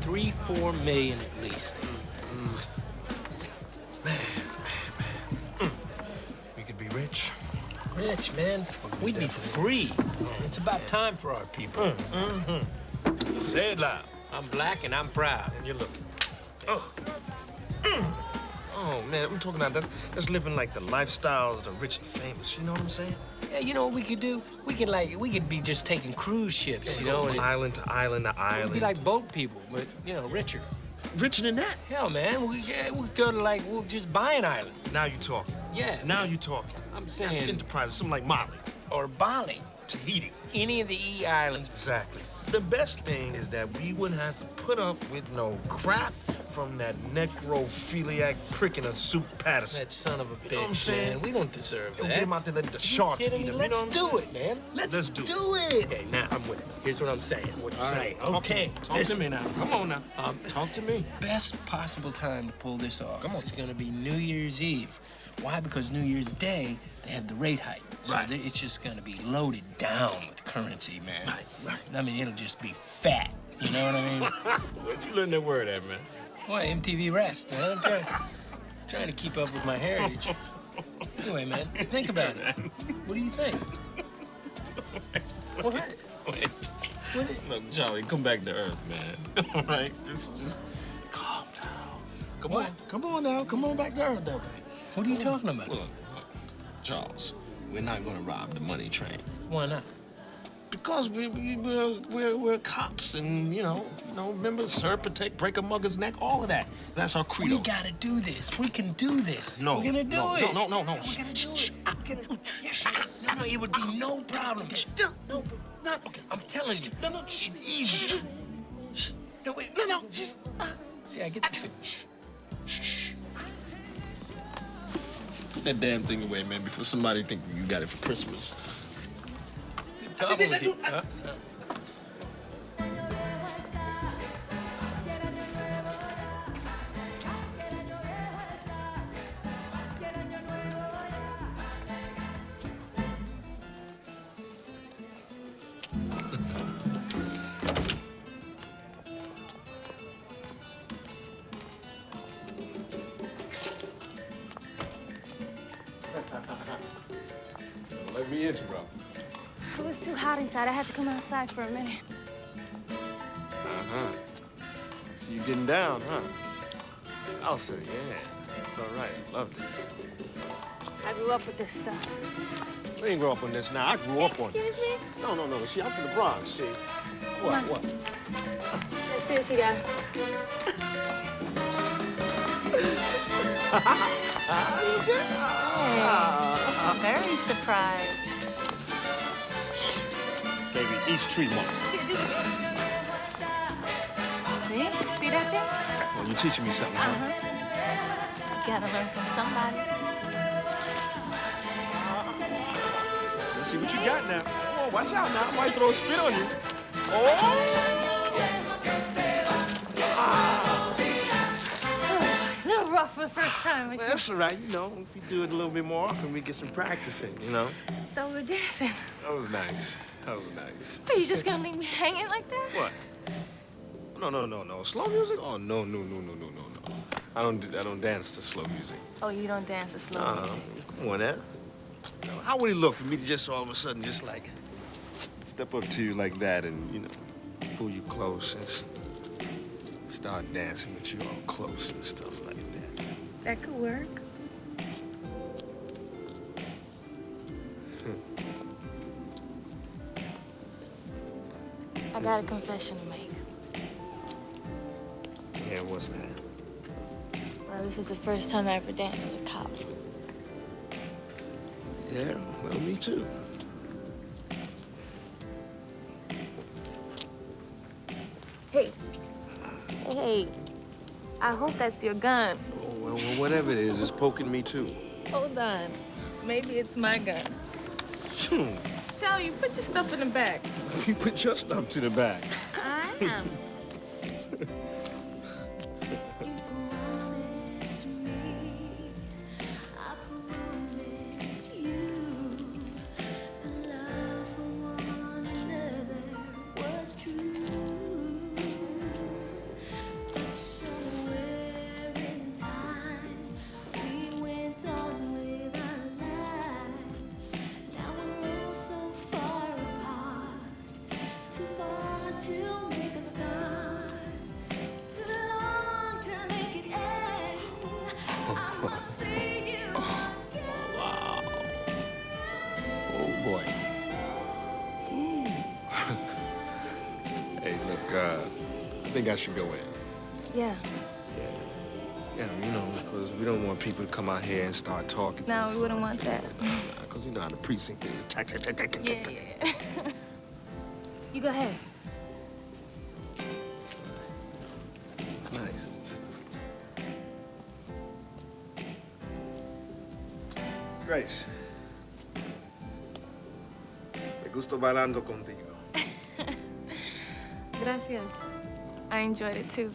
3-4 million at least. We could be rich. Rich, man. We'd be free. It's about time for our people. Say it loud. I'm black and I'm proud. And you're looking. Oh. Oh, man, I'm talking about that's living like the lifestyles of the rich and famous. You know what I'm saying? Yeah, you know what we could do? We could be just taking cruise ships, you know? From island to island to island. We'd be like boat people, but, you know, richer. Richer than that? Hell, man, we'll go to, like, we'll just buy an island. Now you talking. Yeah. Now you talking. I'm saying... That's enterprise, something like Mali. Or Bali. Tahiti. Any of the E islands. Exactly. The best thing is that we wouldn't have to put up with no crap from that necrophiliac prick in a soup Patterson. That son of a bitch, know what I'm saying? man. We don't deserve that. Get him out there, let the sharks eat him. Let's you know do it, man. Let's do it. Okay, now, I'm with it. Here's what I'm saying. What you say? Okay. Talk to me now. Come on now. Talk to me. Best possible time to pull this off. Come on. It's gonna be New Year's Eve. Why? Because New Year's Day, they have the rate hike. So Right. It's just gonna be loaded down with currency, man. Right. I mean, it'll just be fat. You know what I mean? Where'd you learn that word at, man? Boy, MTV Rest, man. I'm trying to keep up with my heritage. Anyway, man, think about it. What do you think? What? Look, Charlie, come back to earth, man. All right? Just calm down. Come on now. Come on back to earth, though. What are you talking about? Look, Charles, we're not gonna rob the money train. Why not? Because we're cops and, you know, remember, serve, protect, break a mugger's neck, all of that. That's our credo. We gotta do this. We can do this. No. We're gonna do it. No. We're gonna do it. No, it would be no problem. No, Okay. I'm telling you. No. It's easy. No, wait. No. See, I get the... Put that damn thing away, man, before somebody think you got it for Christmas. Let me interrupt. It was too hot inside. I had to come outside for a minute. Uh-huh. So you getting down, huh? Elsa, yeah. It's all right. Love this. I grew up with this stuff. We didn't grow up on this now. I grew up on this. Excuse me? No. See, I'm from the Bronx, see. What? Let's see what you got. I'm very surprised. Baby, East Tree Mark. See that thing? Well, you're teaching me something, huh? You gotta learn from somebody. Let's see what you got now. Oh, watch out now. I might throw a spit on you. Oh! A little rough for the first time. Well, that's all right, you know. If we do it a little bit more often, we get some practicing, you know? Thought we were dancing. That was nice. That was nice. Are you just gonna leave me hanging like that? What? No. Slow music? Oh, no. I don't dance to slow music. Oh, you don't dance to slow music. Come on, Ed. How would it look for me to just all of a sudden just like step up to you like that and, you know, pull you close and start dancing with you all close and stuff like that? That could work. I got a confession to make. Yeah, what's that? Well, this is the first time I ever danced with a cop. Yeah, well, me too. Hey, I hope that's your gun. Oh, well, whatever it is, it's poking me too. Hold on. Maybe it's my gun. Tell you, put your stuff in the back. You put your stuff to the back. I am. think I should go in? Yeah. Yeah, you know, because we don't want people to come out here and start talking. No, we wouldn't want that. Because you know how the precinct is. Yeah. You go ahead. Nice. Grace. Me gusto bailando contigo. Gracias. I enjoyed it too.